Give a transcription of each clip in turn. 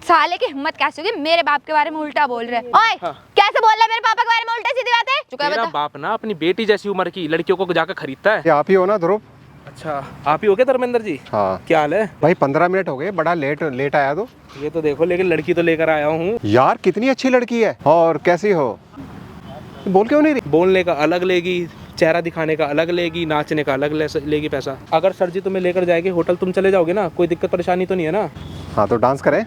साले की हिम्मत कैसे होगी मेरे बाप के बारे में उल्टा बोल रहे? ओए कैसे बोल रहा है मेरे पापा के बारे में उल्टा सीधी बात है? चुका तेरा बाप ना अपनी बेटी जैसी उम्र की लड़कियों को जाकर खरीदता है। आप ही हो ना ध्रुव? अच्छा आप ही हो क्या धर्मेंद्र जी? हाँ। क्या हाल है भाई 15 मिनट हो गए, बड़ा लेट आया तो। ये तो देखो, लेकिन लड़की तो लेकर आया हूँ यार कितनी अच्छी लड़की है। और कैसी हो? बोल क्यों नहीं रही? बोलने का अलग लेगी, चेहरा दिखाने का अलग लेगी, नाचने का अलग लेगी पैसा। अगर सर जी तुम्हें लेकर जाएंगे होटल, तुम चले जाओगे ना? कोई दिक्कत परेशानी तो नहीं है ना? हाँ तो डांस करें।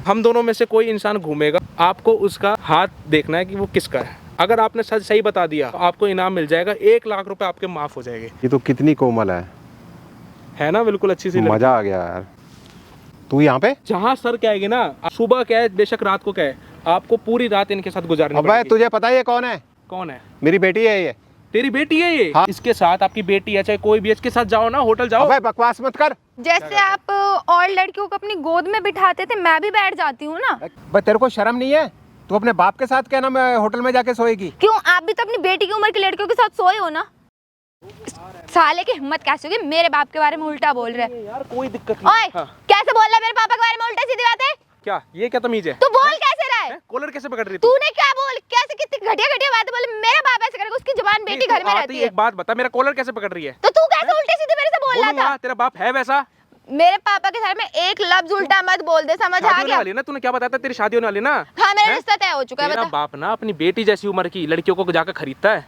हम दोनों में से कोई इंसान घूमेगा, आपको उसका हाथ देखना है कि वो किसका है। अगर आपने सच सही बता दिया तो आपको इनाम मिल जाएगा, 1 लाख रुपए आपके माफ हो जाएंगे। ये तो कितनी कोमल है ना? बिल्कुल अच्छी सी लड़की। मजा आ गया यार। तू यहाँ पे? जहाँ सर कहेगी ना, सुबह क्या है बेशक रात को क्या है, आपको पूरी रात इनके साथ गुजारनी अबे पड़ेगी। तुझे पता है ये कौन है? कौन है? मेरी बेटी है ये। तेरी बेटी है ये? हाँ। इसके साथ आपकी बेटी है, चाहे कोई भी, इसके साथ जाओ ना, होटल जाओ। अबे बकवास मत कर। जैसे आप और लड़कियों को अपनी गोद में बिठाते थे, मैं भी बैठ जाती हूँ ना। भाई तेरे को शर्म नहीं है? तू अपने बाप के साथ क्या ना मैं होटल में जाके सोएगी? क्यों, आप भी तो अपनी बेटी की उम्र की लड़कियों के साथ सोए हो ना? साले की हिम्मत कैसे होगी मेरे बाप के बारे में उल्टा बोल रहे? यार कोई दिक्कत ओए नहीं। हाँ। कैसे बोल रहा है मेरे पापा के बारे में उल्टा सीधी बात है? क्या ये क्या तमीज है? तू बोल कैसे रहा है? कॉलर कैसे पकड़ रही तू? तूने क्या बोल, कैसे कितनी घटिया घटिया बातें बोले? मेरा बाप ऐसे करेगा, उसकी जुबान बेटी घर में रहती है। एक बात बता, मेरा कॉलर कैसे पकड़ रही है? तो तू कैसे उल्टे सीधे मेरे से बोल रहा था? तेरा बाप है वैसा? मेरे पापा के साथ में एक लफ्ज उल्टा मत बोल दे, समझ आ शादी होने गया? वाली है ना? तूने क्या बताया था? तेरी शादी होने वाली है ना? हाँ मेरा रिश्ता तय हो चुका है। तेरा बता। बाप ना अपनी बेटी जैसी उम्र की लड़कियों को जाकर खरीदता है।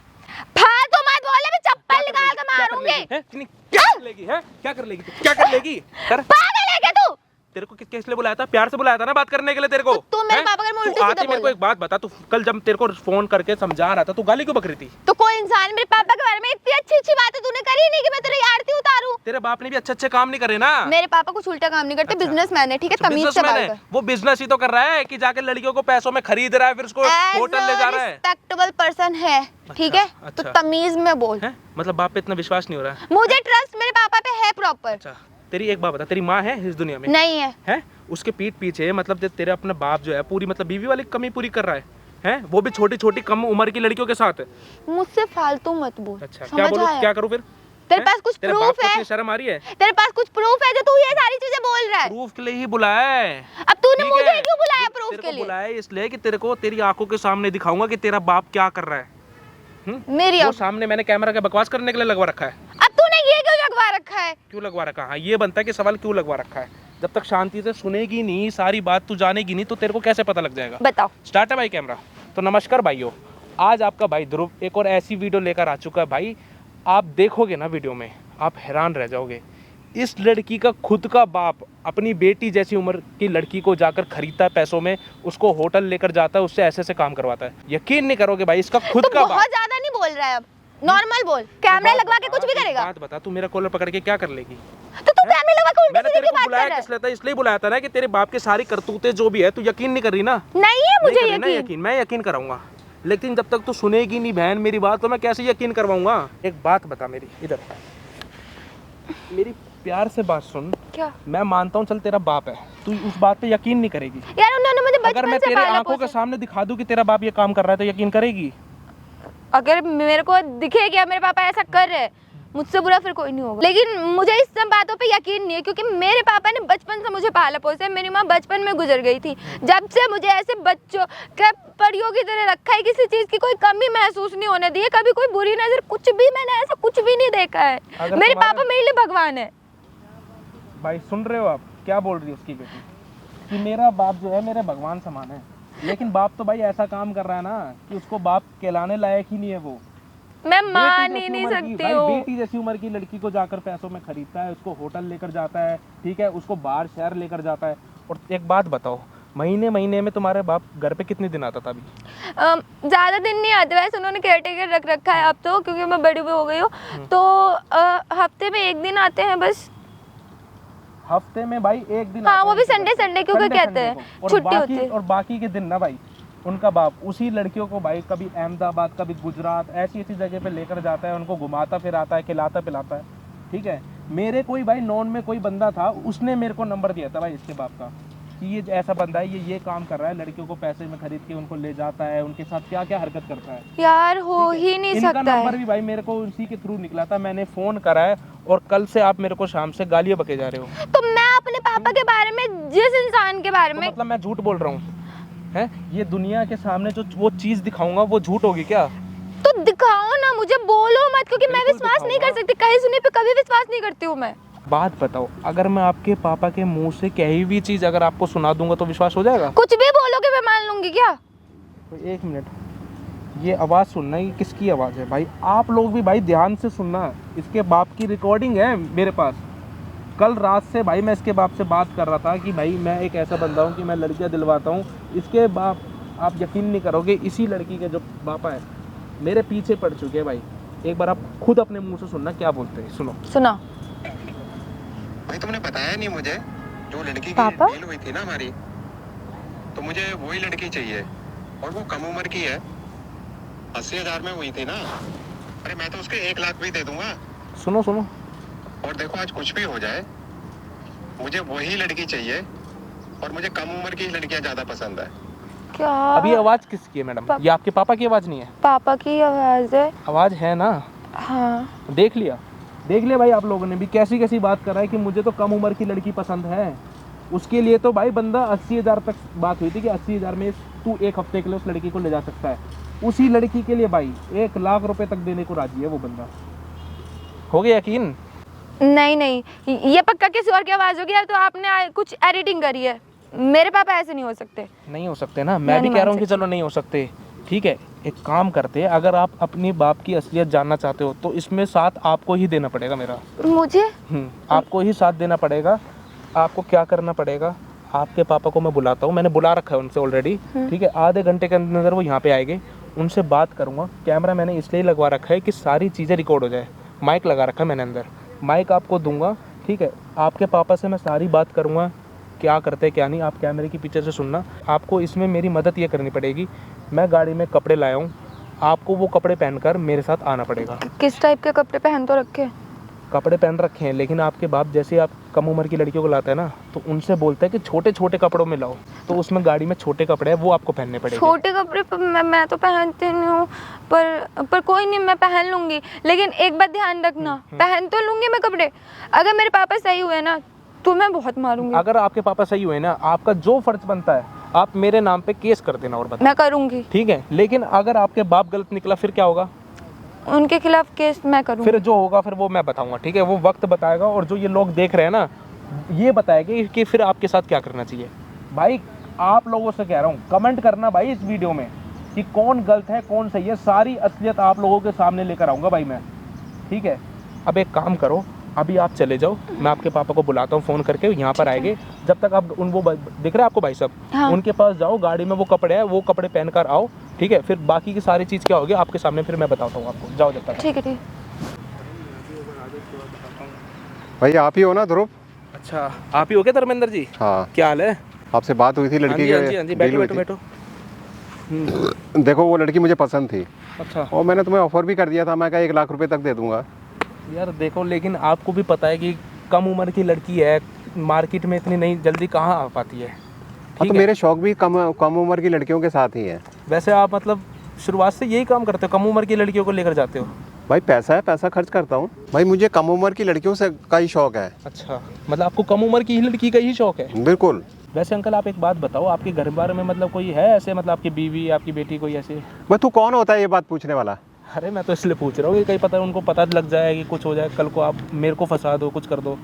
फालतू मत बोले, मैं चप्पल निकाल के मारूंगी। क्या कर लेगी? है क्या कर लेगी? क्या कर लेगी? कर। पागल है क्या तू? तेरे को किस लिए बुलाया था? प्यार से बुलाया था ना बात करने के लिए तेरे को। तू मेरे पापा के बारे में उल्टे सीधे मेरे को एक बात बता, तू कल जब तेरे को फोन करके समझा रहा था, तू गाली क्यों बक रही थी? तो कोई इंसान मेरे पापा के बारे में इतनी अच्छी अच्छी बातें तूने करी नहीं कि मैं तेरी आरती उतारूं। तेरे बाप ने भी अच्छे काम नहीं करे ना? मेरे पापा कुछ उल्टा काम नहीं करते, बिजनेसमैन है, ठीक है? तमीज से बात कर। वो बिजनेस ही तो कर रहा है कि जाके लड़कियों को पैसों में खरीद रहा है, फिर उसको होटल ले जा रहा है। रिस्पेक्टेबल पर्सन है, ठीक है? तो तमीज में बोल। मतलब बाप पे इतना विश्वास नहीं हो रहा है? मुझे ट्रस्ट मेरे पापा पे है प्रॉपर। अच्छा तेरी एक बात बता, तेरी माँ है इस दुनिया में? नहीं है। हैं? उसके पीठ पीछे मतलब तेरे अपना बाप जो है पूरी मतलब बीवी वाली कमी पूरी कर रहा है, हैं? वो भी छोटी छोटी कम उम्र की लड़कियों के साथ। मुझसे फालतू मत बोल। अच्छा क्या बोलूं, क्या करूं फिर? तेरे पास कुछ प्रूफ है? शर्म आ रही है? तेरे पास कुछ प्रूफ है जो तू ये सारी चीजें बोल रहा है? प्रूफ के लिए ही बुलाया है। अब तूने मुझे क्यों बुलाया प्रूफ के लिए? बुलाया इसलिए कि तेरे को तेरी आंखों के सामने दिखाऊंगा कि तेरा बाप क्या कर रहा है। मेरी वो सामने मैंने कैमरा का बकवास करने के लिए लगवा रखा है। अब तूने ये क्यों लगवा रखा है? क्यों लगवा रखा है? हाँ ये बनता है कि सवाल क्यों लगवा रखा है। जब तक शांति से सुनेगी नहीं, सारी बात तू जानेगी नहीं, तो तेरे को कैसे पता लग जाएगा? बताओ। स्टार्ट है भाई कैमरा। तो नमस्कार भाइयों, आज आपका भाई ध्रुव एक और ऐसी वीडियो लेकर आ चुका है। भाई आप देखोगे ना वीडियो में, आप हैरान रह जाओगे। इस लड़की का खुद का बाप अपनी बेटी जैसी उम्र की लड़की को जाकर खरीदता है पैसों में, उसको होटल लेकर जाता है, उससे ऐसे काम करवाता है। यकीन नहीं करोगे भाई, इसका खुद का बाप। बहुत ज्यादा नहीं बोल रहा है, अब नॉर्मल बोल। कैमरा लगवा के कुछ भी करेगा? बात बता, तू मेरा कॉलर पकड़ के क्या कर लेगी? तो तू कैमरा लगा के उल्टी सीधी बात कर रहा है। इसलिए बुलाया था ना कि तेरे बाप के सारी करतूतें जो भी है, तू यकीन नहीं कर रही ना? नहीं है मुझे यकीन। मैं यकीन कराऊंगा, लेकिन जब तक तू सुनेगी नहीं बहन मेरी बात, तो मैं कैसे यकीन करवाऊंगा? एक बात बता मेरी, इधर मेरी प्यार से बात सुन। क्या? मैं मानता हूँ चल तेरा बाप है, तू उस बात पे यकीन नहीं करेगी। यार उन्होंने मुझे बचपन से अगर मैं तेरे आंखों के सामने दिखा दूं कि तेरा बाप ये काम कर रहा है, तो यकीन करेगी? अगर मेरे को दिखे कि मेरे पापा ऐसा कर रहे हैं, मुझसे बुरा फिर कोई नहीं होगा। लेकिन मुझे इस सब बातों पे यकीन नहीं है, क्योंकि मेरे पापा ने बचपन से मुझे पाला पोसा है। मेरी माँ बचपन में गुजर गई थी। जब से मुझे ऐसे बच्चों क्या परियों की तरह रखा है, किसी चीज की कोई कमी महसूस नहीं होने दी है, कभी कोई बुरी नजर, कुछ भी मैंने ऐसा कुछ भी नहीं देखा है। मेरे पापा मेरे लिए भगवान है। भाई सुन रहे हो आप क्या बोल रही है उसकी बेटी, कि मेरा बाप जो है मेरे भगवान समान है। लेकिन बाप तो भाई ऐसा काम कर रहा है ना कि उसको बाप कहलाने लायक ही नहीं है। वो मैं मान ही नहीं सकती हूँ। बेटी जैसी उम्र की लड़की को जाकर पैसों में खरीदता है, उसको होटल लेकर जाता है, ठीक है, उसको बाहर शहर लेकर जाता है। और एक बात बताओ, महीने महीने में तुम्हारे बाप घर पे कितने दिन आता था? अभी ज्यादा दिन नहीं आते, वैसे उन्होंने केयरटेकर रख रखा है अब तो, क्योंकि मैं बड़ी भी हो गई हूँ। तो हफ्ते में 1 दिन आते हैं बस। हफ्ते में भाई 1 दिन? हाँ वो भी संडे क्योंकि कहते हैं छुट्टी होती है। और बाकी के दिन ना भाई उनका बाप उसी लड़कियों को भाई कभी अहमदाबाद, कभी गुजरात, ऐसी जगह पे लेकर जाता है, उनको घुमाता फिराता है, खिलाता पिलाता है, ठीक है। मेरे कोई भाई नॉन में कोई बंदा था, उसने मेरे को नंबर दिया था भाई इसके बाप का, कि ये ऐसा बंदा है, ये काम कर रहा है, लड़कियों को पैसे में खरीद के उनको ले जाता है, उनके साथ क्या क्या हरकत करता है। यार हो ही नहीं सकता है। इनका नंबर भी भाई मेरे को उसी के थ्रू निकला था, मैंने फोन करा है, और कल से आप मेरे को शाम से गालियां बके जा रहे हो। तो मैं अपने पापा के बारे में, जिस इंसान के बारे तो में। मतलब मैं झूठ बोल रहा हूँ है? ये दुनिया के सामने जो वो चीज दिखाऊंगा वो झूठ होगी क्या? तो दिखाओ ना, मुझे बोलो मत, क्योंकि मैं बिल्कुल विश्वास नहीं कर दिखाऊंगा। सकती, कहीं सुनी पे कभी विश्वास नहीं करती हूँ मैं। बात बताओ, अगर मैं आपके पापा के मुंह से कही हुई चीज अगर आपको सुना दूंगा तो विश्वास हो जाएगा? कुछ भी बोलोगे मैं मान लूंगी क्या? तो एक मिनट, ये आवाज़ सुनना, ये किसकी आवाज़ है भाई? आप लोग भी भाई ध्यान से सुनना, इसके बाप की रिकॉर्डिंग है मेरे पास। कल रात से भाई मैं इसके बाप से बात कर रहा था कि भाई मैं एक ऐसा बंदा हूँ कि मैं लड़कियाँ दिलवाता हूँ। इसके बाप, आप यकीन नहीं करोगे, इसी लड़की के जो पापा है मेरे पीछे पड़ चुके हैं भाई। एक बार आप खुद अपने मुंह से सुनना क्या बोलते हैं, सुनो। सुना। भाई तुमने बताया नहीं मुझे, जो लड़की की पापा? डील हुई थी ना हमारी, तो मुझे वही लड़की चाहिए और वो कम उम्र की है। 80,000 में हुई थी ना। अरे मैं तो उसके 1 लाख भी दे दूंगा। सुनो सुनो, और देखो आज कुछ भी हो जाए, मुझे वही लड़की चाहिए और मुझे कम उम्र की लड़कियां ज्यादा पसंद है। क्या? अभी आवाज़ किसकी है मैडम? ये आपके पापा की आवाज़ नहीं है? पापा की आवाज है। आवाज़ है ना? हाँ। देख लिया भाई आप लोगों ने भी, कैसी कैसी बात कर रहा है कि मुझे तो कम उम्र की लड़की पसंद है। उसके लिए तो भाई बंदा 80,000 तक बात हुई थी कि 80,000 में तू 1 हफ्ते के लिए उस लड़की को ले जा सकता है। उसी लड़की के लिए भाई 1 लाख रुपए तक देने को राजी है वो बंदा। हो गया यकीन? नहीं नहीं, ये पक्का किसी और की आवाज होगी, या तो आपने कुछ एडिटिंग करी है। मेरे पापा ऐसे नहीं हो सकते। नहीं हो सकते ना, मैं भी नहीं कह रहा मान हूँ कि चलो नहीं हो सकते, ठीक है। एक काम करते हैं, अगर आप अपनी बाप की असलियत जानना चाहते हो तो इसमें साथ आपको ही देना पड़ेगा मेरा। मुझे? आपको ही साथ देना पड़ेगा। आपको क्या करना पड़ेगा, आपके पापा को मैं बुलाता हूँ, मैंने बुला रखा है उनसे ऑलरेडी, ठीक है। आधे घंटे के अंदर वो यहाँ पे आएंगे, उनसे बात करूँगा। कैमरा मैंने इसलिए लगवा रखा है कि सारी चीज़ें रिकॉर्ड हो जाए। माइक लगा रखा है मैंने अंदर, माइक आपको दूंगा, ठीक है। आपके पापा से मैं सारी बात करूँगा, क्या करते हैं क्या नहीं। आप कैमरे के पीछे से सुनना। आपको इसमें मेरी मदद ये करनी पड़ेगी, मैं गाड़ी में कपड़े लाया हूँ, आपको वो कपड़े पहनकर मेरे साथ आना पड़ेगा। किस टाइप के कपड़े पहन तो रखे? कपड़े पहन रखे हैं, लेकिन आपके बाप जैसे आप कम उम्र की लड़कियों को लाता है ना, तो उनसे बोलता है कि छोटे छोटे कपड़ों में लाओ, तो उसमें गाड़ी में छोटे कपड़े हैं वो आपको पहनने पड़ेंगे। छोटे कपड़े मैं तो पहनती नहीं हूँ, पर कोई नहीं, मैं पहन लूंगी। लेकिन एक बात ध्यान रखना, पहन तो लूंगी मैं कपड़े, अगर मेरे पापा सही हुए ना तो मैं बहुत मारूंगी। अगर आपके पापा सही हुए ना, आपका जो फर्ज बनता है आप मेरे नाम पे केस कर देना और बता, मैं करूंगी। ठीक है। लेकिन अगर आपके बाप गलत निकला फिर क्या होगा? उनके खिलाफ केस मैं करूंगी। फिर जो होगा फिर वो मैं बताऊंगा, ठीक है। वो वक्त बताएगा, और जो ये लोग देख रहे हैं ना ये बताएगा कि फिर आपके साथ क्या करना चाहिए। भाई आप लोगों से कह रहा हूँ, कमेंट करना भाई इस वीडियो में कि कौन गलत है कौन सही है, सारी असलियत आप लोगों के सामने लेकर आऊँगा भाई मैं, ठीक है। अब एक काम करो, अभी आप चले जाओ, मैं आपके पापा को बुलाता हूँ फ़ोन करके, यहाँ पर आएंगे। जब तक आप वो दिख रहा है आपको भाई साहब, हाँ। उनके पास जाओ, गाड़ी में वो कपड़े हैं, वो कपड़े पहन कर आओ, ठीक है। फिर बाकी की सारी चीज़ क्या होगी आपके सामने फिर मैं बताता हूँ आपको। जाओ जब तक। ठीक है ठीक। भाई आप ही हो ना ध्रुव? अच्छा, आप ही हो क्या धर्मेंद्र जी? हाँ, क्या हाल है? आपसे बात हुई थी हाँ लड़की जी, हाँ जी, के हाँ जी, डील बैठो हुई बैठो थी। बैठो। देखो वो लड़की मुझे पसंद थी अच्छा और मैंने तुम्हें ऑफर भी कर दिया था, मैं कहा 1 लाख रुपए तक दे दूंगा। यार देखो, लेकिन आपको भी पता है कि कम उम्र की लड़की है, मार्केट में इतनी नहीं जल्दी कहाँ आ पाती है, हाँ, ठीक तो है। मेरे शौक भी कम उम्र की लड़कियों के साथ ही हैं। वैसे आप मतलब शुरुआत से यही काम करते हो, कम उम्र की लड़कियों को लेकर जाते हो? भाई पैसा है, पैसा खर्च करता हूँ भाई, मुझे कम उम्र की लड़कियों से का ही शौक है। अच्छा, मतलब आपको कम उम्र की ही लड़की का ही शौक है? बिल्कुल। वैसे अंकल आप एक बात बताओ, आपके घर बारे में मतलब कोई है ऐसे, मतलब आपकी बीवी आपकी बेटी कोई ऐसे? भाई तू कौन होता है ये बात पूछने वाला? अरे मैं तो इसलिए पूछ रहा हूँ कि कहीं पता उनको पता लग जाए कि कुछ हो जाए, कल को आप मेरे को फंसा दो, कुछ कर दो,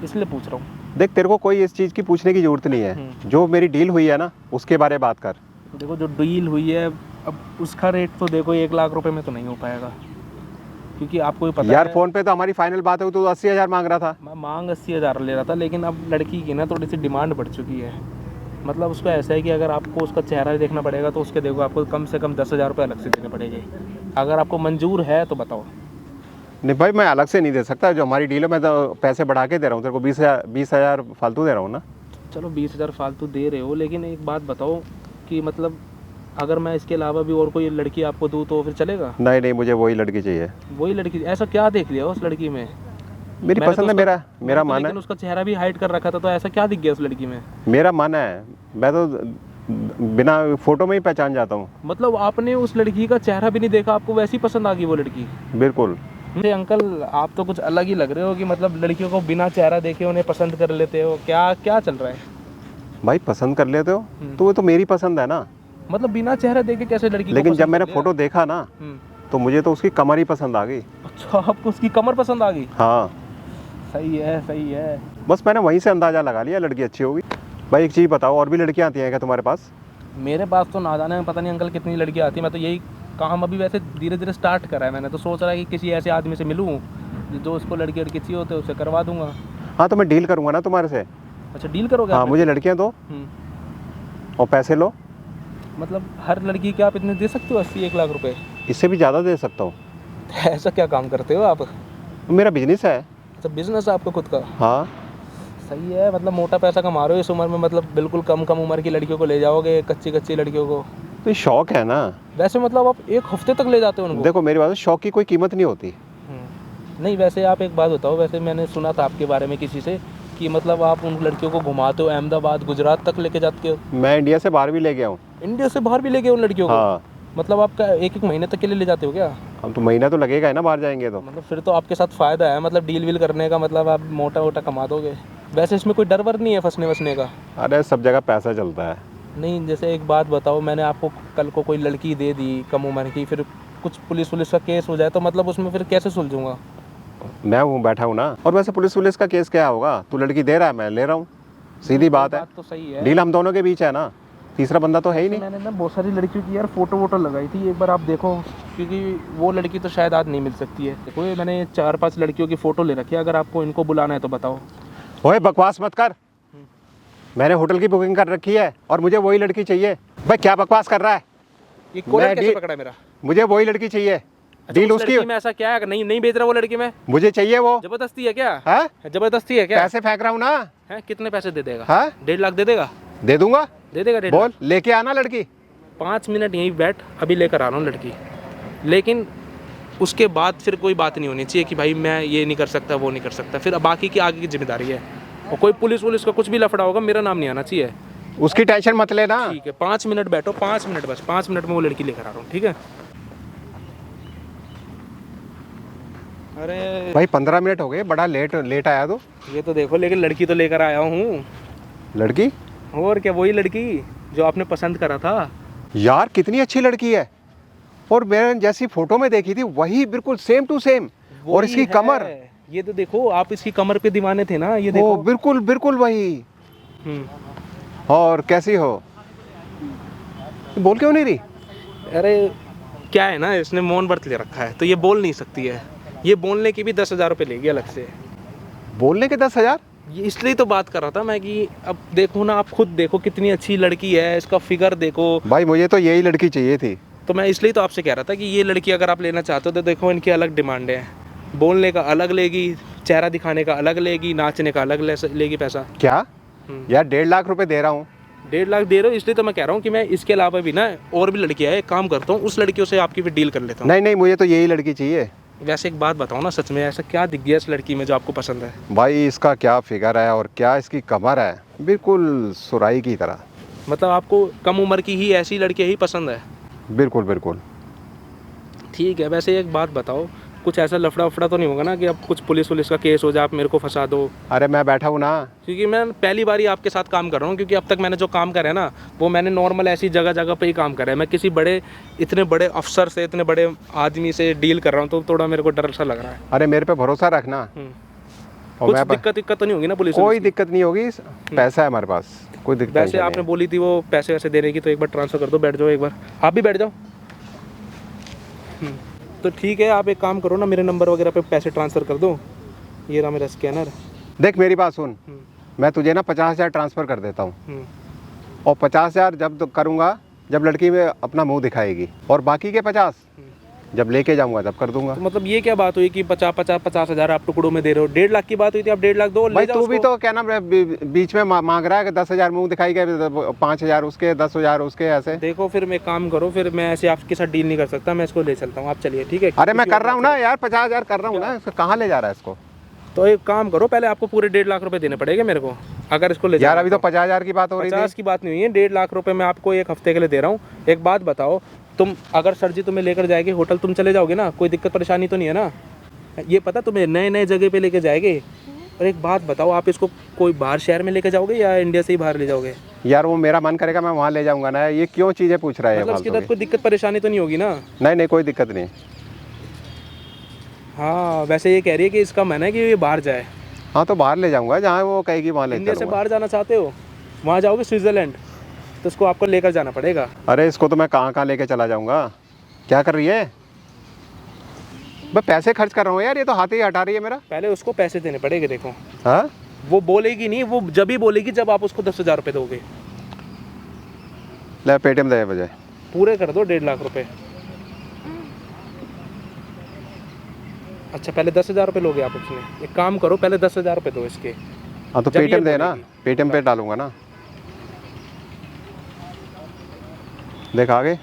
इसलिए पूछ रहा हूँ। देख तेरे को कोई इस चीज़ की पूछने की जरूरत नहीं है, जो मेरी डील हुई है ना उसके बारे में बात कर। देखो जो डील हुई है, अब उसका रेट तो देखो 1 लाख रुपए में तो नहीं हो पाएगा, क्योंकि आपको भी पता यार है फोन पे तो हमारी फाइनल बात है, तो 80,000 मांग रहा था। मैं मांग 80,000 ले रहा था, लेकिन अब लड़की की ना थोड़ी सी डिमांड बढ़ चुकी है। मतलब उसको ऐसा है कि अगर आपको उसका चेहरा देखना पड़ेगा तो उसके देखो आपको कम से कम 10,000 रुपये अलग से देने पड़ेंगे। अगर आपको मंजूर है तो बताओ। नहीं भाई मैं अलग से नहीं दे सकता, जो हमारी डील है मैं तो पैसे बढ़ा के दे रहा हूँ तेरे को, 20,000 फालतू दे रहा हूँ ना। चलो 20,000 फालतू दे रहे हो, लेकिन एक बात बताओ कि मतलब अगर मैं इसके अलावा भी और कोई लड़की आपको दूँ तो फिर चलेगा? नहीं नहीं, मुझे वही लड़की चाहिए। वही लड़की? ऐसा क्या देख लिया उस लड़की में? मेरी मैंने पसंद तो है, उसका- मेरा मैंने तो मन है। लेकिन उसका चेहरा भी हाइड कर रखा था, तो ऐसा क्या दिख गया उस लड़की में? मेरा मन है, मैं तो बिना फोटो में ही पहचान जाता हूँ। मतलब आपने उस लड़की का चेहरा भी नहीं देखा, आपको वैसी पसंद आ गई वो लड़की? बिल्कुल। अरे अंकल, आप तो कुछ अलग ही लग रहे हो कि मतलब लड़कियों को बिना चेहरा देखे उन्हें पसंद कर लेते हो, क्या क्या चल रहा है? भाई पसंद कर लेते हो तो वो तो मेरी पसंद है ना। मतलब बिना चेहरा देखे कैसे लड़की को लेकिन पसंद जब मैंने कर लिया? फोटो देखा ना तो मुझे तो उसकी कमर ही पसंद आ गई। अच्छा, आपको उसकी कमर पसंद आ गई? हाँ, सही है, सही है। बस मैंने वहीं से अंदाज़ा लगा लिया लड़की अच्छी होगी। भाई एक चीज़ बताओ, और भी लड़कियाँ आती हैं क्या तुम्हारे पास? मेरे पास तो ना जाने पता नहीं अंकल कितनी लड़कियाँ आती हैं। मैं तो यही काम अभी वैसे धीरे धीरे स्टार्ट करा है मैंने, तो सोच रहा है कि किसी ऐसे आदमी से मिलूँ जो उसको लड़की लड़की चाहिए होते उससे करवा दूंगा। हाँ तो मैं डील करूँगा ना तुम्हारे से। अच्छा, डील करोगे? हाँ, आप मुझे लड़कियाँ दो और पैसे लो। मतलब हर लड़की के आप इतने दे सकते हो? 80-1 लाख रुपए? इससे भी ज़्यादा दे सकता हूँ। ऐसा क्या काम करते हो आप? मेरा बिजनेस है। अच्छा, बिजनेस है आपका खुद का? हाँ। सही है, मतलब मोटा पैसा कमा रहे हो इस उम्र में। मतलब बिल्कुल कम कम उम्र की लड़कियों को ले जाओगे, कच्ची कच्ची लड़कियों को। तो ये शौक है ना। वैसे मतलब आप 1 हफ्ते तक ले जाते हो उनको? देखो मेरी बात है, शौक की कोई कीमत नहीं होती। नहीं, वैसे आप एक बात बताओ, वैसे मैंने सुना था आपके बारे में किसी से कि मतलब आप उन लड़कियों को घुमाते हो, अहमदाबाद गुजरात तक लेके जाते हो। मैं इंडिया से बाहर भी ले गया हूँ। इंडिया से बाहर भी ले गए उन लड़कियों को? हाँ। मतलब आपका 1-1 महीने तक के लिए ले जाते हो क्या? हम तो महीना तो लगेगा है ना बाहर जाएंगे तो। मतलब फिर तो आपके साथ फ़ायदा है, मतलब डील वील करने का, मतलब आप मोटा वोटा कमा दोगे। वैसे इसमें कोई डर वर नहीं है फंसने वसने का? अरे सब जगह पैसा चलता है। नहीं, जैसे एक बात बताओ, मैंने आपको कल को कोई लड़की दे दी कम उम्र की, फिर कुछ पुलिस का केस हो जाए तो मतलब उसमें फिर कैसे सुलझूंगा? मैं हूँ, बैठा हूँ ना। और वैसे पुलिस का केस क्या होगा? तू लड़की दे रहा है, मैं ले रहा हूँ, सीधी बात है। बात तो सही है। डील हम दोनों के बीच है ना, तीसरा बंदा तो है ही नहीं। मैंने ना बहुत सारी लड़कियों की यार फोटो वोटो लगाई थी, एक बार आप देखो, क्योंकि वो लड़की तो शायद आज नहीं मिल सकती है। देखो ये मैंने 4-5 लड़कियों की फ़ोटो ले रखी है, अगर आपको इनको बुलाना है तो बताओ। ओए बकवास मत कर। मैंने होटल की बुकिंग कर रखी है और मुझे वही लड़की चाहिए। भाई क्या बकवास कर रहा है? ये कॉलर मैं कैसे डी- पकड़ा मेरा? मुझे वही लड़की चाहिए। डील उस उसकी लड़की में ऐसा क्या है? नहीं बेच रहा वो लड़की में? मुझे चाहिए वो। जबरदस्ती है क्या? हाँ? जबरदस्ती है क्या? पैसे फेंक रहा हूँ ना। है, कितने पैसे दे देगा? हाँ? 1.5 लाख दे देगा? दे दूंगा। दे देगा 1.5 बोल, लाख? लेके आना लड़की। 5 मिनट यहीं बैठ, अभी लेकर आ रहा हूँ लड़की। लेकिन उसके बाद फिर कोई बात नहीं होनी चाहिए कि भाई मैं ये नहीं कर सकता, वो नहीं कर सकता। फिर बाकी की आगे की जिम्मेदारी है, और कोई पुलिस का कुछ भी लफड़ा होगा मेरा नाम नहीं आना चाहिए। उसकी टेंशन मत लेना। ठीक है, 5 मिनट बैठो, 5 मिनट, बस 5 मिनट में वो लड़की लेकर आ रहा हूँ, ठीक है? अरे भाई 15 मिनट हो गए, बड़ा लेट आया तो। ये तो देखो, लेकिन लड़की तो लेकर आया हूँ। लड़की? और क्या, वही लड़की जो आपने पसंद करा था। यार कितनी अच्छी लड़की है, और मैंने जैसी फोटो में देखी थी वही बिल्कुल सेम टू सेम। और वही इसकी है। कमर, ये तो देखो, आप इसकी कमर पे दीवाने थे ना, ये ओ देखो। बिल्कुल बिल्कुल वही। हम्म। और कैसी हो? बोल क्यों नहीं रही? अरे क्या है ना, इसने मौन व्रत ले रखा है तो ये बोल नहीं सकती है। ये बोलने की भी 10,000 रुपये लेगी अलग से। बोलने के 10,000? ये इसलिए तो बात कर रहा था मैं कि अब देखो ना, आप खुद देखो कितनी अच्छी लड़की है, इसका फिगर देखो। भाई मुझे तो यही लड़की चाहिए थी। तो मैं इसलिए तो आपसे कह रहा था कि ये लड़की अगर आप लेना चाहते हो तो देखो, इनकी अलग डिमांड है। बोलने का अलग लेगी, चेहरा दिखाने का अलग लेगी, नाचने का अलग लेगी पैसा। क्या यार, 1.5 लाख रुपए दे रहा हूँ। 1.5 लाख दे रहे हो, इसलिए तो मैं कह रहा हूँ कि मैं इसके अलावा भी ना और भी लड़कियाँ है, एक काम करता हूँ, उस लड़कियों से आपकी भी डील कर लेता हूँ। नहीं नहीं, मुझे तो यही लड़की चाहिए। वैसे एक बात बताओ ना, सच में ऐसा क्या दिख गया इस लड़की में जो आपको पसंद है? भाई इसका क्या फिगर है और क्या इसकी कमर है, बिल्कुल सुराई की तरह। मतलब आपको कम उम्र की ही ऐसी लड़कियाँ ही पसंद है? बिल्कुल बिल्कुल। ठीक है, वैसे एक बात बताओ, कुछ ऐसा लफड़ा वफड़ा तो नहीं होगा ना कि अब कुछ पुलिस का केस हो जाए, आप मेरे को फंसा दो? अरे मैं बैठा हूँ ना। क्योंकि मैं पहली बार ही आपके साथ काम कर रहा हूँ, क्योंकि अब तक मैंने जो काम करा है ना, वो मैंने नॉर्मल ऐसी जगह जगह पे ही काम करा है। मैं किसी इतने बड़े अफसर से, इतने बड़े आदमी से डील कर रहा हूँ, तो थोड़ा मेरे को डर सा लग रहा है। अरे मेरे पे भरोसा रखना। और कुछ मैं दिक्कत तो नहीं होगी ना पुलिस? कोई दिक्कत नहीं होगी, पैसा है हमारे पास, कोई दिक्कत वैसे नहीं आपने है। बोली थी वो पैसे वैसे देने की, तो एक बार ट्रांसफ़र कर दो, बैठ जाओ एक बार, आप भी बैठ जाओ। तो ठीक है, आप एक काम करो ना, मेरे नंबर वगैरह पे पैसे ट्रांसफ़र कर दो, ये रहा मेरा स्कैनर। देख मेरी बात सुन, मैं तुझे ना 50,000 ट्रांसफ़र कर देता हूँ, और 50,000 जब करूँगा जब लड़की में अपना मुंह दिखाएगी, और बाकी के 50 जब लेके जाऊँगा तब कर दूंगा। तो मतलब ये क्या बात हुई कि 50,000 आप टुकड़ों में दे रहे हो? 1.5 लाख की बात हुई थी, आप 1.5 लाख दो, ले भाई जाओ तू भी उसको। तो क्या नाम बीच में मांग रहा है कि 10,000 मुंह दिखाई गए, 5,000 उसके, 10,000 उसके, ऐसे। देखो फिर मैं काम करो, फिर मैं ऐसे आपके साथ डील नहीं कर सकता, मैं इसको ले चलता हूँ, आप चलिए, ठीक है? अरे मैं कर रहा हूँ ना यार, 50,000 कर रहा हूँ ना, इसको कहाँ ले जा रहा है इसको? तो एक काम करो, पहले आपको पूरे 1.5 लाख रुपए देने पड़ेंगे मेरे को, अगर इसको ले यार जाना अभी तो तो। 50,000 की बात हो रही 50 थी। की बात नहीं हुई है, 1.5 लाख रुपए मैं आपको 1 हफ्ते के लिए दे रहा हूँ। एक बात बताओ, तुम अगर सर जी तुम्हें लेकर जाएंगे होटल, तुम चले जाओगे ना? कोई दिक्कत परेशानी तो नहीं है ना? ये पता तुम्हें नए नए जगह पे लेके जाएंगे। और एक बात बताओ, आप इसको कोई बाहर शहर में लेके जाओगे या इंडिया से ही बाहर ले जाओगे? यार वो मेरा मन करेगा मैं वहाँ ले जाऊंगा ना, ये क्यों चीज़ें पूछ रहा है मतलब इसके फालतू अंदर कोई दिक्कत परेशानी तो नहीं होगी ना? की? नहीं नहीं कोई दिक्कत नहीं। हाँ वैसे ये कह रही है कि इसका मन है कि ये बाहर जाए। हाँ तो बाहर ले जाऊंगा, जहाँ वो कहेगी वहाँ ले इंडिया से चलूंगा। बाहर जाना चाहते हो, वहाँ जाओगे स्विट्जरलैंड, तो उसको आपको लेकर जाना पड़ेगा। अरे इसको तो मैं कहाँ लेके चला जाऊंगा। क्या कर रही है? मैं पैसे खर्च कर रहा हूँ यार, ये तो हाथ ही हटा रही है मेरा। पहले उसको पैसे देने पड़ेंगे। देखो हाँ वो बोलेगी नहीं, वो जब ही बोलेगी जब आप उसको 10,000 रुपये दोगे। ले पेटीएम दे बजाय। पूरे कर दो 1.5 लाख रुपए। अच्छा पहले 10,000 रुपये लोगे आप उसने? एक काम करो, पहले 10,000 रुपये दो इसके। हाँ तो जब ये पेटीएम दे ना, बोलेगी। पेटीएम पे डालूंगा ना। देख आ गए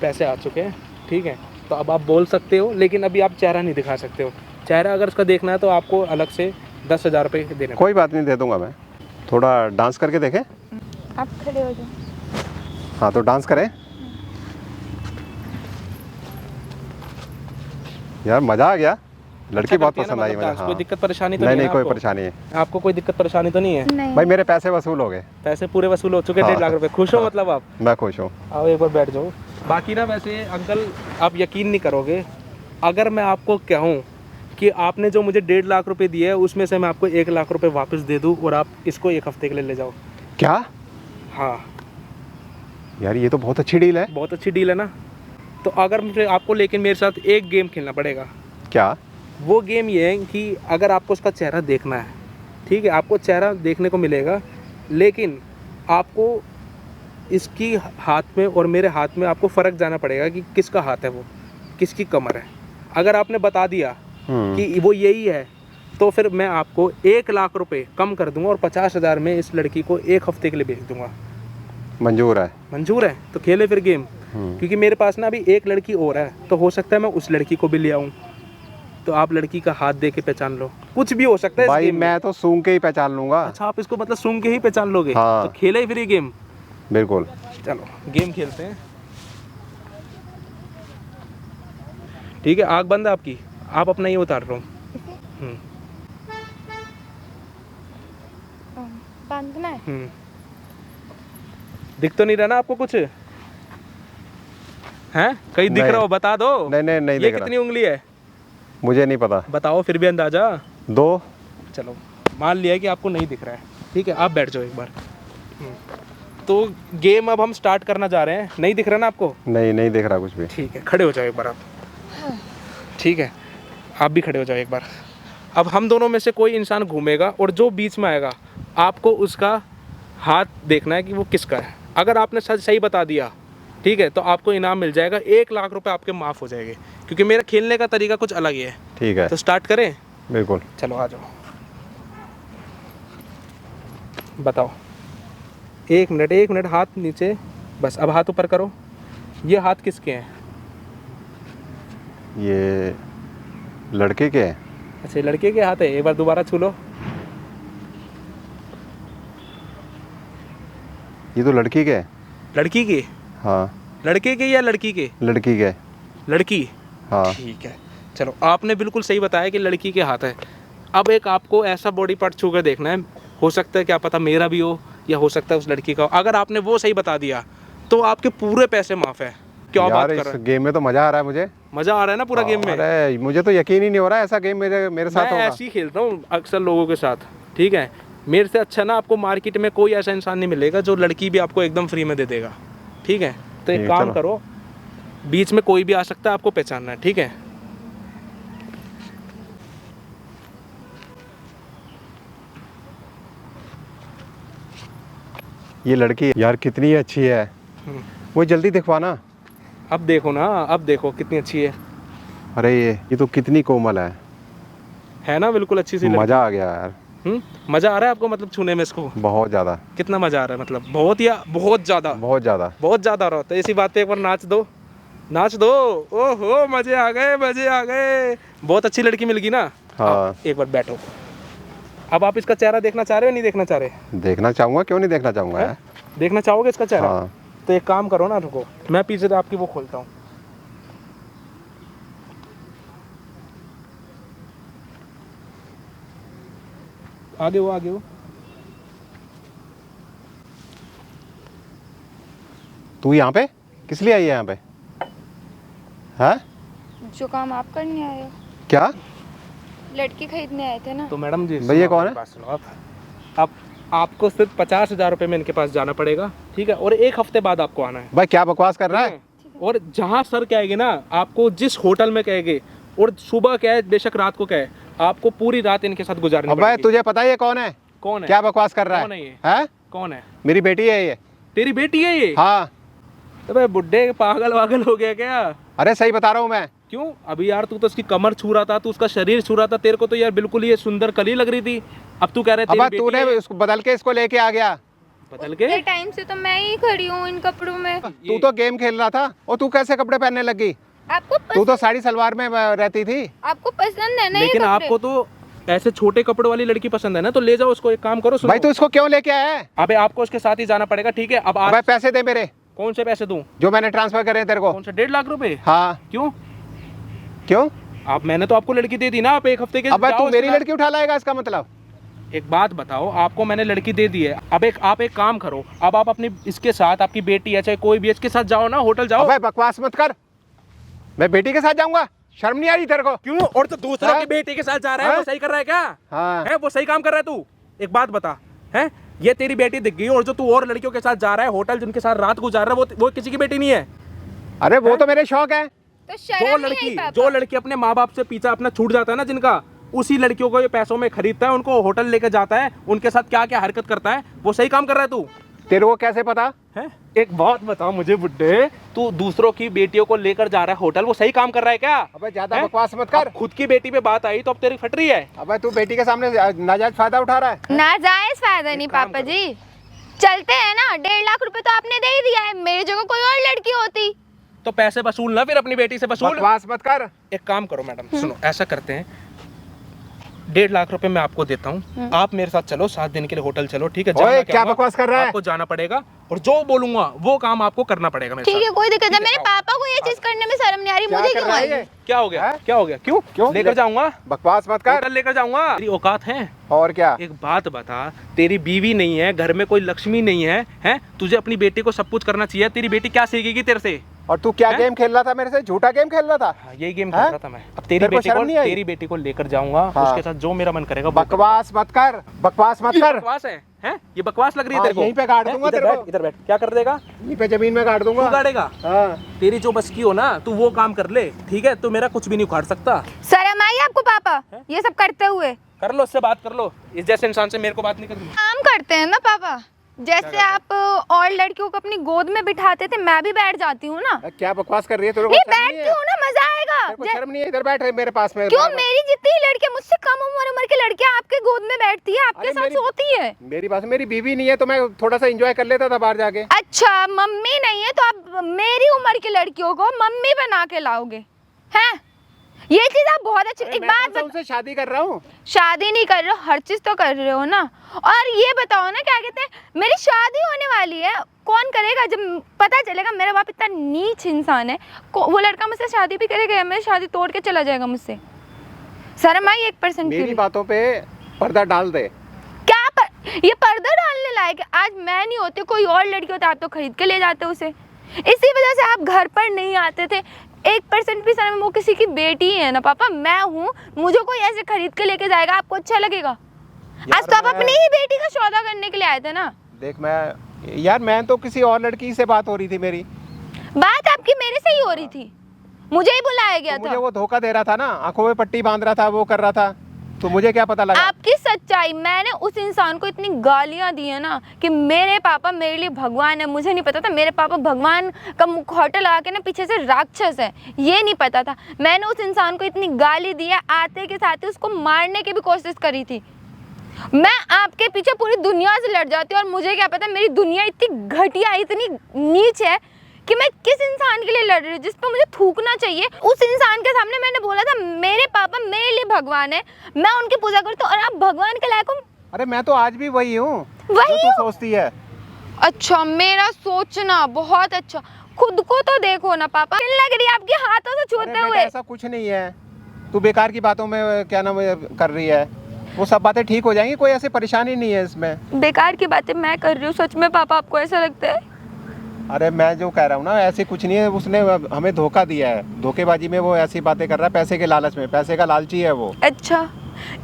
पैसे आ चुके हैं, ठीक है। तो अब आप बोल सकते हो, लेकिन अभी आप चेहरा नहीं दिखा सकते हो। चेहरा अगर उसका देखना है तो आपको अलग से 10,000 रुपये देने कोई बात नहीं, दे दूंगा मैं। थोड़ा डांस करके देखें। आप खड़े हो जाओ। हाँ तो डांस करें यार, मज़ा आ गया। लड़की अच्छा बहुत करती है ना, पसंद आई मतलब मुझे। डांस, हाँ कोई दिक्कत परेशानी तो नहीं नहीं नहीं है कोई आपको? परेशानी है। आपको कोई दिक्कत परेशानी तो नहीं है? नहीं भाई मेरे पैसे वसूल हो गए। पैसे पूरे वसूल हो चुके, हाँ। 1.5 लाख रुपए। खुश हो मतलब आप? मैं खुश हूँ। आओ एक बार बैठ जाओ। बाकी ना वैसे अंकल आप यकीन नहीं करोगे, अगर मैं आपको कहूँ कि आपने जो मुझे 1.5 लाख रुपए दिए है उसमें से मैं आपको 1 लाख रुपए वापस दे दूँ और आप इसको 1 हफ्ते के लिए ले जाओ। क्या हाँ यार, ये तो बहुत अच्छी डील है। बहुत अच्छी डील है ना। तो अगर मुझे आपको लेकिन मेरे साथ एक गेम खेलना पड़ेगा। क्या? वो गेम ये है कि अगर आपको उसका चेहरा देखना है, ठीक है, आपको चेहरा देखने को मिलेगा, लेकिन आपको इसकी हाथ में और मेरे हाथ में आपको फ़र्क जाना पड़ेगा कि किसका हाथ है वो, किसकी कमर है। अगर आपने बता दिया कि वो यही है तो फिर मैं आपको 1 लाख रुपए कम कर दूंगा और 50,000 में इस लड़की को 1 हफ्ते के लिए भेज दूंगा। मंजूर है। मंजूर है? तो खेले फिर गेम। क्योंकि मेरे पास ना अभी एक लड़की और है, तो हो सकता है मैं उस लड़की को भी ले आऊँ। तो आप लड़की का हाथ दे के पहचान लो, कुछ भी हो सकता है इस भाई गेम में। मैं तो सूंघ के ही पहचान लूंगा। अच्छा आप इसको मतलब सूंघ के ही पहचान लोगे? हाँ। तो खेले फिर ये गेम। बिल्कुल। चलो गेम खेलते हैं। ठीक है, आग बंद है आपकी, आप अपना ये उतार रहा हूँ। बांधना है। दिख तो नहीं रहा ना आपको कुछ? हैं कहीं दिख नहीं। रहा हो बता दो। नहीं नहीं नहीं ये दिख रहा। कितनी उंगली है? मुझे नहीं पता। बताओ फिर भी अंदाजा। 2। चलो मान लिया कि आपको नहीं दिख रहा है, ठीक है, आप बैठ जाओ एक बार। तो गेम अब हम स्टार्ट करना जा रहे हैं। नहीं दिख रहा ना आपको? नहीं नहीं दिख रहा कुछ भी। ठीक है, खड़े हो जाओ एक बार आप। ठीक है, आप भी खड़े हो जाओ एक बार। अब हम दोनों में से कोई इंसान घूमेगा और जो बीच में आएगा आपको उसका हाथ देखना है कि वो किसका है। अगर आपने सही बता दिया, ठीक है, तो आपको इनाम मिल जाएगा। 1 लाख रुपए आपके माफ़ हो जाएंगे, क्योंकि मेरा खेलने का तरीका कुछ अलग ही है। ठीक है, तो स्टार्ट करें? बिल्कुल। चलो आ जाओ। बताओ। 1 मिनट, हाथ नीचे, बस अब हाथ ऊपर करो। ये हाथ किसके हैं? ये लड़के के हैं। अच्छा लड़के के हाथ है। एक बार दोबारा छू लो। ये तो लड़की के हैं। लड़की के? हाँ लड़के के या लड़की के? लड़की के। लड़की? हाँ ठीक है, चलो आपने बिल्कुल सही बताया कि लड़की के हाथ है। अब एक आपको ऐसा बॉडी पार्ट छू कर देखना है, हो सकता है क्या पता मेरा भी हो या हो सकता है उस लड़की का हो। अगर आपने वो सही बता दिया तो आपके पूरे पैसे माफ़ है। क्या बात यार, कर रहे इस हैं? गेम में तो मजा आ रहा है मुझे। मज़ा आ रहा है ना पूरा गेम में? अरे मुझे तो यकीन ही नहीं हो रहा है ऐसा गेम मेरे साथ मैं होगा। ऐसे ही खेलता हूँ अक्सर लोगों के साथ, ठीक है। मेरे से अच्छा ना आपको मार्केट में कोई ऐसा इंसान नहीं मिलेगा जो लड़की भी आपको एकदम फ्री में दे देगा, ठीक है। तो एक ठीक, काम चलो। करो, बीच में कोई भी आ सकता है, आपको पहचानना है, ठीक है। ये लड़की यार कितनी अच्छी है। वो जल्दी दिखवाना। अब देखो ना, अब देखो कितनी अच्छी है। अरे ये तो कितनी कोमल है ना? बिल्कुल अच्छी सी लड़की। मजा आ गया यार। मज़ा आ रहा है आपको मतलब छूने में इसको? बहुत ज्यादा। कितना मज़ा आ रहा है मतलब? बहुत या बहुत ज़्यादा? बहुत ज्यादा। बहुत ज़्यादा रहा। तो इसी बात पे एक बार नाच दो, नाच दो। ओहो मज़े आ गए, मज़े आ गए। बहुत अच्छी लड़की मिल गई ना? हाँ। एक बार बैठो। अब आप इसका चेहरा देखना चाह रहे हो नहीं देखना चाह रहे? देखना चाहूंगा, क्यों नहीं देखना चाहूंगा यार। देखना चाहोगे इसका चेहरा? हाँ। तो एक काम करो ना, रुको, मैं पीछे से आपकी वो खोलता हूँ। आगे हो, आगे हो। तू यहाँ पे किस लिए आई है यहाँ पे? हाँ जो काम आप करने आए हो, क्या? लड़की खरीदने आए थे ना। तो मैडम जी भैया कौन है? बात सुनो आप आपको सिर्फ 50,000 रुपये में इनके पास जाना पड़ेगा, ठीक है, और 1 हफ्ते बाद आपको आना है। भाई क्या बकवास कर रहा है? और जहाँ सर कहेंगे ना, आपको जिस होटल में कहेंगे, और सुबह क्या है बेशक रात को कहे, आपको पूरी रात इनके साथ गुजारनी अबे पड़ेगी। तुझे पता है ये कौन है? कौन है? क्या बकवास कर रहा कौन है है? ये? हैं? कौन है? मेरी बेटी है ये। तेरी बेटी है ये? हाँ। अबे बुड्ढे पागल वागल हो गया क्या? अरे सही बता रहा हूँ मैं। क्यों? अभी यार तू तो उसकी कमर छू रहा था, तू उसका शरीर छू रहा था, तेरे को तो यार बिल्कुल ये सुंदर कली लग रही थी। अब तू कह रहे अब तूने इसको बदल के इसको लेके आ गया। बदल के? ये टाइम से तो मैं ही खड़ी हूँ इन कपड़ों में। तू तो गेम खेल रहा था और तू कैसे कपड़े पहनने लगी? आपको तू तो साड़ी सलवार में रहती थी। आपको पसंद है ना ये लेकिन कपड़े? आपको तो ऐसे छोटे कपड़ों वाली लड़की पसंद है ना, तो ले जाओ उसको। एक काम करो, सुनो। भाई तू इसको क्यों लेके आया है? अबे आपको उसके साथ ही जाना पड़ेगा, ठीक है? अब भाई पैसे दे मेरे, कौन से पैसे दूं? जो मैंने ट्रांसफर करे हैं तेरे को। कौन से 1.5 लाख रुपए? हाँ। क्यों? क्यों? आप मैंने तो आपको लड़की दे दी ना, आप 1 हफ्ते के अब जाओ तू इसके मेरी साथ। लड़की उठा लाएगा इसका मतलब? एक बात बताओ, आपको मैंने लड़की दे दी है, अब आप एक काम करो, अब आप अपनी इसके साथ, आपकी बेटी है चाहे कोई भी, इसके साथ जाओ ना, होटल जाओ। अबे बकवास मत कर। मैं बेटी के साथ जाऊंगा? शर्म नहीं आ रही तेरे को? क्यों? और तो दूसरों हाँ? की बेटी के साथ जा रहा है, हाँ? वो सही कर रहा है क्या? हाँ। है वो सही काम कर रहा है तू? एक बात बता, है ये तेरी बेटी दिख गई, और जो तू और लड़कियों के साथ जा रहा है होटल, जिनके साथ रात गुजार रहा है, वो किसी की बेटी नहीं है। अरे वो तो मेरे शौक है। तो शर्म नहीं आई पापा? जो लड़की अपने माँ बाप से पीछा अपना छूट जाता है ना जिनका, उसी लड़कियों को ये पैसों में खरीदता है, उनको होटल लेकर जाता है, उनके साथ क्या क्या हरकत करता है, वो सही काम कर रहा है तू। तेरे को कैसे पता है? एक बात बताओ मुझे बुड्ढे, तू दूसरों की बेटियों को लेकर जा रहा है होटल, वो सही काम कर रहा है क्या? अबे ज्यादा हैं? बकवास मत कर। अब खुद की बेटी पे बात आई तो अब तेरी फट रही है। अबे तू बेटी के सामने नाजायज फायदा उठा रहा है। नाजायज फायदा नहीं काम पापा जी। चलते हैं ना, 1.5 लाख रुपए तो आपने दे ही दिया है, मेरी जगह कोई और लड़की होती। तो पैसे वसूल ना, फिर अपनी बेटी से वसूल। बकवास मत कर। एक काम करो मैडम, सुनो, ऐसा करते हैं, 1.5 लाख रुपए मैं आपको देता हूँ, आप मेरे साथ चलो, 7 दिन के लिए होटल चलो, ठीक है? ओए, जाना क्या होगा, बकवास कर रहा है? आपको जाना पड़ेगा, और जो बोलूंगा वो काम आपको करना पड़ेगा मेरे ठीक है, साथ। कोई दिक्कत नहीं। ठीक है, मेरे पापा को ये चीज करने में शर्म नहीं आ रही, क्या मुझे कर क्यों रहा है आएगी? ये? क्या हो गया? हैं? क्या हो गया? क्यों? क्यों? लेकर जाऊंगा, बकवास मत कर। होटल लेकर जाऊंगा। तेरी औकात है? और क्या? एक बात बता, तेरी बीवी नहीं है, घर में कोई लक्ष्मी नहीं है, हैं? तुझे अपनी बेटी को सब कुछ करना चाहिए। तेरी बेटी क्या सीखेगी तेरे से? और तू क्या हैं? गेम खेल रहा था मेरे से? झूठा गेम खेल रहा था? हाँ, यही गेम खेल हैं? रहा था मैं। अब तेरे को शर्म नहीं आई? तेरी बेटी को लेकर जाऊंगा, हाँ। उसके साथ जो मेरा मन करेगा वो बकवास मत कर। बकवास मत ये कर। बकवास है? हैं? ये बकवास लग रही है हाँ, तेरे को? यहीं पे गाड़ हैं? दूंगा इधर तेरे बैठ, को। इधर बैठ। क्या कर देगा? यहीं पे जमीन में गाड़ तू दूंगा। गाड़ेगा? हाँ। तेरी जो बस की हो ना, तू वो काम कर ले, ठीक है? तो मेरा कुछ भी नहीं उखाड़ सकता। शर्म आई आपको पापा ये सब करते हुए? कर लो, उससे बात कर लो। इस जैसे इंसान से मेरे को बात नहीं करनी। काम करते हैं ना पापा, जैसे आप और लड़कियों को अपनी गोद में बिठाते थे, मैं भी बैठ जाती हूँ ना। क्या बकवास कर रही है? तेरे को नहीं, शर्म नहीं बैठती है? हूँ ना, मजा आएगा। तेरे को शर्म नहीं है? इधर बैठ मेरे पास में। क्यों? मेरी जितनी लड़कियां, मुझसे कम उम्र की लड़कियां आपके गोद में बैठती है, आपके अरे साथ मेरी- सोती है। मेरी बात, मेरी बीवी नहीं है तो मैं थोड़ा सा एंजॉय कर लेता था बाहर जाके। अच्छा, मम्मी नहीं है तो आप मेरी उम्र की लड़कियों को मम्मी बना के लाओगे? हैं? ये चीज आप बहुत अच्छी। एक मैं बात कौन सा उनसे शादी कर रहा हूँ? शादी नहीं कर रहे हो, हर चीज तो कर रहे हो ना। और ये बताओ ना, क्या कहते हैं, मेरी शादी होने वाली है, कौन करेगा? जब पता चलेगा मेरा बाप इतना नीच इंसान है, वो लड़का मुझसे शादी भी करेगा या मेरी शादी तोड़ के चला जाएगा मुझसे? शर्म आई 1% मेरी बातों पे पर्दा डाल दे। क्या ये पर्दा डालने लायक है? आज मैं नहीं होती, कोई और लड़की होती, आप तो खरीद के ले जाते उसे। इसी वजह से आप घर पर नहीं आते थे। 1% भी शर्म, वो किसी की बेटी है ना पापा, मैं हूँ, मुझे कोई ऐसे खरीद के लेके जाएगा, आपको अच्छा लगेगा? आज तो आप अपनी ही बेटी का सौदा करने के लिए आए थे ना। देख मैं तो किसी और लड़की से बात हो रही थी मेरी। बात आपकी मेरे से ही हो रही थी, मुझे ही बुलाया गया तो मुझे था। वो धोखा दे रहा था ना, आंखों में पट्टी बांध रहा था, वो कर रहा था, तो मुझे क्या पता लगा? आपकी सच्चाई, मैंने उस इंसान को इतनी गालियां दी है ना कि मेरे पापा मेरे लिए भगवान है। मुझे नहीं पता था मेरे पापा भगवान का मुखौटा लगा के ना पीछे से राक्षस है, ये नहीं पता था। मैंने उस इंसान को इतनी गाली दी है, आते के साथ ही उसको मारने की भी कोशिश करी थी। मैं आपके पीछे पूरी दुनिया से लड़ जाती हूँ, और मुझे क्या पता मेरी दुनिया इतनी घटिया, इतनी नीच है कि मैं किस इंसान के लिए लड़ रही हूँ जिस पे मुझे थूकना चाहिए। उस इंसान के सामने मैंने बोला था मेरे पापा मेरे लिए भगवान है, मैं उनकी पूजा करती हूँ, और आप भगवान के लायक हो। अरे मैं तो आज भी वही हूँ वही जो तू सोचती है। अच्छा, मेरा सोचना बहुत अच्छा। खुद को तो देखो ना पापा, लग रही है आपके हाथों से अरे छूते बेटा, हुए। ऐसा कुछ नहीं है, तू बेकार की बातों में क्या नाम कर रही है। वो सब बातें ठीक हो जाएंगी, कोई ऐसी परेशानी नहीं है इसमें। बेकार की बातें मैं कर रही हूँ सच में पापा, आपको ऐसा लगता है? अरे मैं जो कह रहा हूँ ना, ऐसे कुछ नहीं है, उसने हमें धोखा दिया है, धोखेबाजी में वो ऐसी बातें कर रहा है, पैसे के लालच में, पैसे का लालची है वो। अच्छा,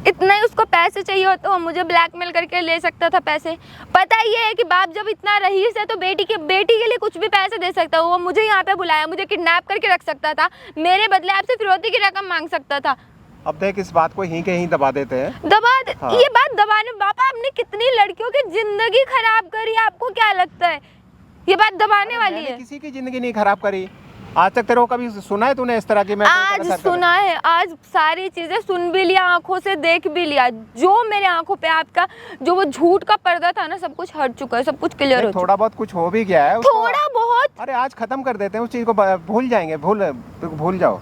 इतना ही उसको पैसे चाहिए हो तो मुझे ब्लैकमेल करके ले सकता था पैसे। पता ही है कि बाप जब इतना रईस है तो बेटी के लिए कुछ भी पैसे दे सकता है। वो मुझे यहाँ पे बुलाया, मुझे किडनैप करके रख सकता था, मेरे बदले आपसे फिरौती की रकम मांग सकता था। अब देख, इस बात को ही के ही दबा देते हैं। हाँ। ये बात दबाने, पापा आपने कितनी लड़कियों की जिंदगी खराब करी, आपको क्या लगता है ये बात दबाने वाली है? किसी की जिंदगी नहीं खराब करी। आज तक तेरे को कभी सुना है तूने इस तरह की? मैं आज सुना है, आज सारी चीजें सुन भी लिया, आंखों से देख भी लिया। जो मेरे आंखों पे आपका जो वो झूठ का पर्दा था ना, सब कुछ हट चुका है, सब कुछ क्लियर हो चुका है। थोड़ा बहुत कुछ हो भी गया है, थोड़ा बहुत। अरे आज खत्म कर देते हैं उस चीज को, भूल जाएंगे, भूल जाओ।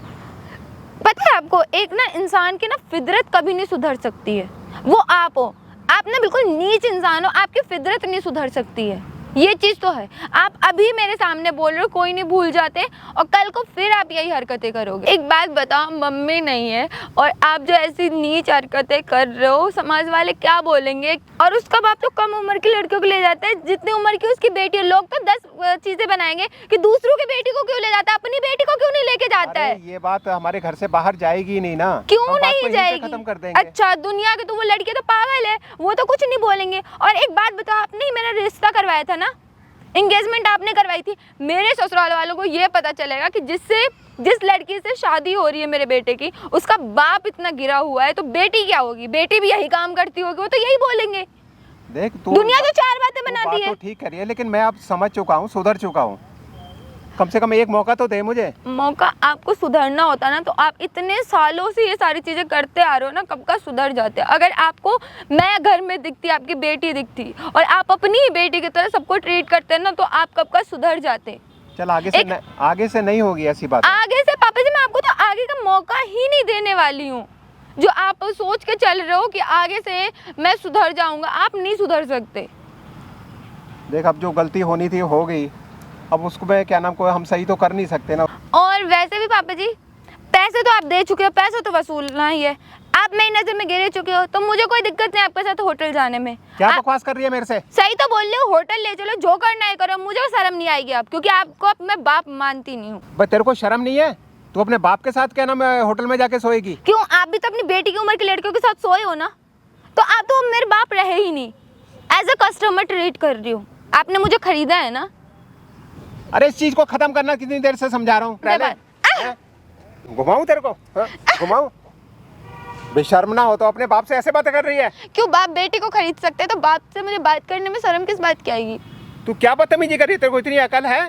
पता है आपको, एक ना इंसान की ना फितरत कभी नहीं सुधर सकती है। वो आप हो, आप ना बिल्कुल नीच इंसान हो, आपकी फितरत नहीं सुधर सकती है, ये चीज़ तो है। आप अभी मेरे सामने बोल रहे हो कोई नहीं भूल जाते, और कल को फिर आप यही हरकतें करोगे। एक बात बताओ, मम्मी नहीं है और आप जो ऐसी नीच हरकतें कर रहे हो, समाज वाले क्या बोलेंगे? और उसका बाप तो कम उम्र की लड़कियों को ले जाता है, जितनी उम्र की उसकी बेटी है। लोग तो 10 चीजें बनाएंगे कि दूसरों की बेटी को क्यों ले जाता है, अपनी बेटी को क्यों नहीं लेके जाता है। ये बात हमारे घर से बाहर जाएगी नहीं ना, क्यों नहीं जाएगी? खत्म कर देंगे। अच्छा, दुनिया के तो वो लड़के तो पागल है, वो तो कुछ नहीं बोलेंगे। और एक बात बताओ, आपने ही मेरा रिश्ता करवाया था ना, एंगेजमेंट आपने करवाई थी। मेरे ससुराल वालों को ये पता चलेगा कि जिस लड़की से शादी हो रही है मेरे बेटे की, उसका बाप इतना गिरा हुआ है, तो बेटी क्या होगी? बेटी भी यही काम करती होगी, वो तो यही बोलेंगे। देख तू, दुनिया तो 4 बातें बनाती है। तो ठीक करिए, लेकिन मैं अब समझ चुका हूँ, सुधर चुका हूँ। कम से कम एक मौका तो दे मुझे। मौका आपको सुधरना होता ना, तो आप इतने सालों से ये सारी चीजें करते आ रहे हो ना, कब का सुधर जाते। अगर आपको मैं घर में दिखती, आपकी बेटी दिखती, और आप अपनी ही बेटी की तरह सबको ट्रीट करते ना, तो आप कब का सुधर जाते। चल आगे से नहीं होगी ऐसी बात। आगे से पापा जी, मैं आपको तो आगे का मौका ही नहीं देने वाली हूँ। जो आप सोच के चल रहे हो कि आगे से मैं सुधर जाऊंगा, आप नहीं सुधर सकते। देख, अब जो गलती होनी थी हो गई, अब उसको मैं क्या नाम को हम सही तो कर नहीं सकते ना। और वैसे भी पापा जी, पैसे तो आप दे चुके हो, पैसे तो वसूलना ही है। आप मेरी नजर में गिरे चुके हो, तो मुझे कोई दिक्कत नहीं आपके साथ होटल जाने में। क्या बकवास कर रही है मेरे से? सही तो बोल रहे हो, होटल ले चलो, जो करना है करो, मुझे शर्म नहीं आएगी आप, क्योंकि आपको अब मैं बाप मानती नहीं हूँ। भाई तेरे को शर्म नहीं है? तू अपने बाप के साथ क्या नाम होटल में जाके सोएगी? क्यों, आप भी तो अपनी बेटी की उम्र की लड़कियों के साथ सोए हो ना, तो आप तो मेरे बाप रहे ही नहीं। एज ए कस्टमर ट्रीट कर रही हूँ, आपने मुझे खरीदा है ना। अरे इस चीज को खत्म करना कितनी देर से समझा रहा हूँ। घुमाऊं तेरे को? घुमाऊं? बेशर्म ना हो तो अपने बाप से ऐसे बातें कर रही है। क्यों, बाप बेटी को खरीद सकते हैं, तो बाप से मुझे बात करने में शर्म किस बात की आएगी? तू क्या बदतमीजी कर रही है? तेरे को इतनी अकल है?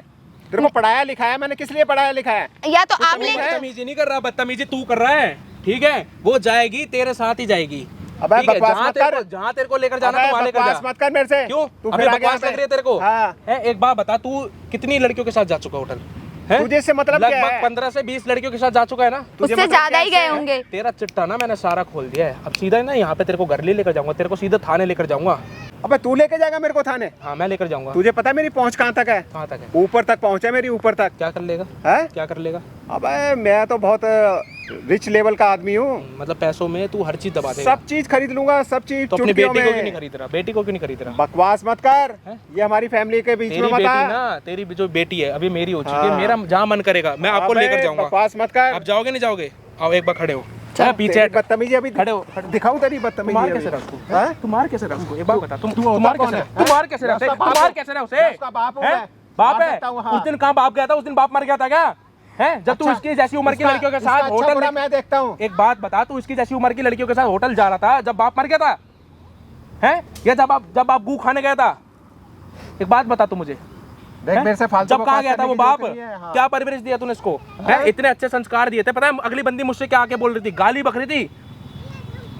तेरे को पढ़ाया लिखाया मैंने, किस लिए पढ़ाया लिखाया? या तो आप ले। बदतमीजी नहीं कर रहा, बदतमीजी तू कर रहा है, ठीक है? वो जाएगी, तेरे साथ ही जाएगी। अबे बकवास मत कर। जहाँ तेरे को लेकर जाना तू वहाँ लेकर जा। बकवास मत कर मेरे से। क्यों? तू अभी बकवास लग रही है तेरे को? हाँ। एक बात बता, तू कितनी लड़कियों के साथ जा चुका होटल? तुझे से मतलब क्या है? लगभग 15 से 20 लड़कियों के साथ जा चुका है ना? उससे ज्यादा ही गए होंगे। तेरा चिट्टा ना मैंने सारा खोल दिया है। अब सीधा ना यहाँ पे तेरे को घर लेकर जाऊंगा, तेरे को सीधा थाने लेकर जाऊंगा। अबे तू लेके जाएगा मेरे को थाने? हाँ मैं लेकर जाऊंगा। तुझे पता है मेरी पहुंच कहाँ तक है? कहाँ तक है? ऊपर तक पहुंचा मेरी, ऊपर तक। क्या कर लेगा? है? क्या कर लेगा? अबे मैं तो बहुत रिच लेवल का आदमी हूँ। मतलब पैसों में तू हर चीज दबा देगा? सब चीज खरीद लूंगा, सब चीज। तो अपनी बेटी को क्यों नहीं खरीद रहा? बेटी को क्यों नहीं खरीद रहा? बकवास मत कर, ये हमारी फैमिली के बीच में मत आ। ना तेरी जो बेटी है अभी मेरी हो चुकी है, मेरा जहाँ मन करेगा मैं आपको लेकर जाऊंगा। बकवास मत कर। आप जाओगे नहीं जाओगे? आओ एक बार खड़े हो। पीछे बदतमीजी अभी खड़े हो। दिखाऊं तेरी बदतमीजी? मार कैसे रहा उसको? तू मार कैसे रहा उसको? एक बात बता, तू मार कैसे रहा? तू मार कैसे रहा उसे? तू मार कैसे रहा उसे? उसका बाप हूं मैं। बाप है? उस दिन कहाँ बाप गया था? उस दिन बाप मर गया था क्या? है जब तू इसकी जैसी उम्र की लड़कियों के साथ होटल, मैं देखता हूँ। एक बात बता, तू इसकी जैसी उम्र की लड़कियों के साथ होटल जा रहा था जब बाप मर गया था? है या जब आप गू खाने गया था? एक बात बता तू मुझे। देख मेरे से फालतू जब कहाँ गया था वो बाप? क्या परवरिश दिया तूने इसको? इतने अच्छे संस्कार दिए थे। पता है अगली बंदी मुझसे क्या आके बोल रही थी, गाली बक रही थी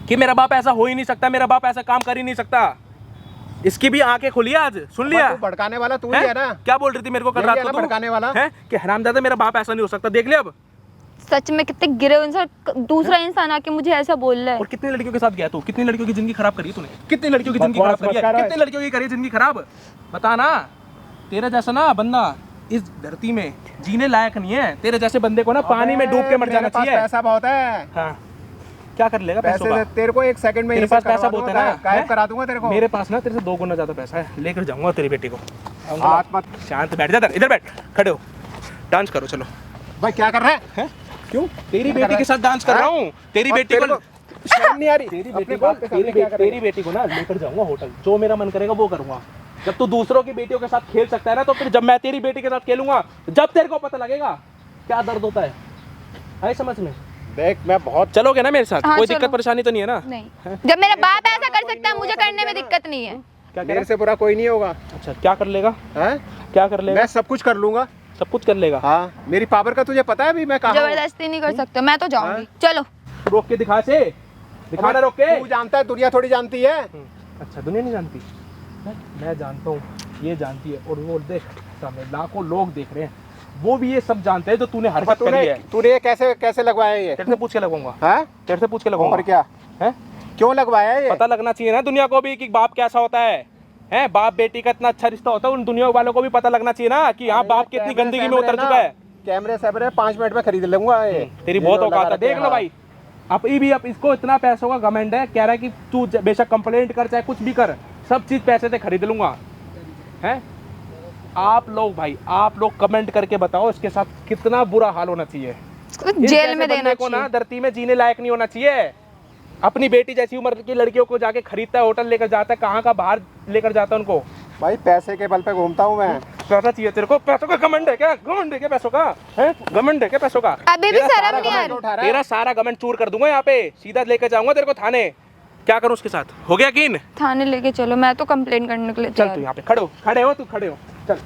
कि मेरा बाप ऐसा हो ही नहीं सकता, मेरा बाप ऐसा काम कर ही नहीं सकता। इसकी भी आंखें खुली आज, सुन लिया? तू भड़काने वाला तू ही है ना? क्या बोल रही थी मेरे को कल रात को? भड़काने वाला है कि हरामजादा मेरा बाप ऐसा नहीं हो सकता। देख लिया अब सच में कितने गिरे इंसान, दूसरा इंसान आके मुझे ऐसा बोल रहा है। और कितनी लड़कियों के साथ गया तू? कितनी लड़कियों की जिंदगी खराब करी तूने? कितनी लड़कियों की जिंदगी खराब करी है? कितनी लड़कियों की करी जिंदगी खराब? बता ना। तेरे जैसा ना बंदा इस धरती में जीने लायक नहीं है। तेरे जैसे बंदे को ना पानी में डूब के मर जाना चाहिए। पैसा बहुत है। हाँ क्या कर लेगा पैसों का? तेरे को 1 सेकंड में तेरे पास पैसा बहुत है ना, गायब हैं? करा दूंगा तेरे को। मेरे पास ना तेरे से 2 गुना ज्यादा पैसा है, लेकर जाऊंगा तेरी बेटी को। हाथ मत। शांत बैठ जा, इधर बैठ, खड़े हो, डांस करो, चलो। भाई क्या कर रहा है? हैं? क्यों? तेरी बेटी के साथ डांस कर रहा हूँ। तेरी बेटी को शर्म नहीं आ रही? तेरी अपने बेटी बाप के सामने क्या कर रहा है? तेरी बेटी को ना लेकर जाऊंगा होटल, जो मेरा मन करेगा वो करूंगा। जब तू दूसरों की बेटियों के साथ खेल सकता है ना, तो फिर जब मैं तेरी बेटी के साथ खेलूंगा, जब तेरे को पता लगेगा क्या दर्द होता है। आए समझ में? देख मैं बहुत। चलोगे ना मेरे साथ? हाँ, कोई चलो। दिक्कत परेशानी तो नहीं है ना? नहीं, जब मेरा बाप ऐसा कर सकता है मुझे करने में दिक्कत नहीं है। क्या कह मेरे रहा? से बुरा कोई नहीं होगा। अच्छा, क्या कर लेगा? हैं? क्या कर लेगा? मैं सब कुछ कर लूंगा। सब कुछ कर लेगा। हाँ, मेरी पावर का तुझे पता है अभी मैं कहाँ हूँ? जबरदस्ती नहीं कर सकते, मैं तो जाऊंगी। चलो रोक के दिखा से, दिखाना रोक के। तू जानता है, दुनिया थोड़ी जानती है। अच्छा, दुनिया नहीं जानती? मैं जानता हूँ, ये जानती है। और वो देख, सामने लाखों लोग देख रहे हैं, वो भी ये सब जानते हैं जो तूने हरकत करी है। तूने ये कैसे लगवाया ये? तेरे से पूछ के लगवाऊंगा। हाँ? तेरे से पूछ के लगवाऊंगा। और क्या है? क्यों लगवाया ये? पता लगना चाहिए ना दुनिया को भी कि बाप कैसा होता है। हैं? बाप बेटी का इतना अच्छा रिश्ता होता है, उन दुनिया वालों को भी पता लगना चाहिए ना कि हाँ बाप कितनी गंदगी में उतर चुका है। कैमरे सैमरे 5 मिनट में खरीद लूंगा ये। तेरी बहुत औकात है, देख लो भाई। अब इसको इतना पैसों का घमंड है, कह रहा है कि तू बेशक कंप्लेंट कर चाहे कुछ भी कर, सब चीज पैसे से खरीद लूंगा। हैं? आप लोग भाई, आप लोग कमेंट करके बताओ इसके साथ कितना बुरा हाल होना चाहिए। इसको इस जेल जैसे में देना बंदे को ना चाहिए। धरती में जीने लायक नहीं होना चाहिए। अपनी बेटी जैसी उम्र की लड़कियों को जाके खरीदता है, होटल लेकर जाता है, कहाँ का बाहर लेकर जाता है उनको। भाई पैसे के बल पे घूमता हूँ मैं। पैसा चाहिए तेरे को? पैसों का घमंड है क्या? घमंड है क्या पैसों का? हैं? घमंड है क्या पैसों का? अभी भी तेरा शर्म सारा नहीं आ घमंड रही। तेरा सारा घमंड चूर कर दूंगा यहाँ पे, सीधा लेकर जाऊंगा तेरे को थाने। क्या करूँ उसके साथ? हो गया यकीन? थाने लेके चलो, मैं तो कंप्लेन करने के लिए चल तैयार तू हूँ। यहाँ पे खड़े हो, तू खड़े हो, चल।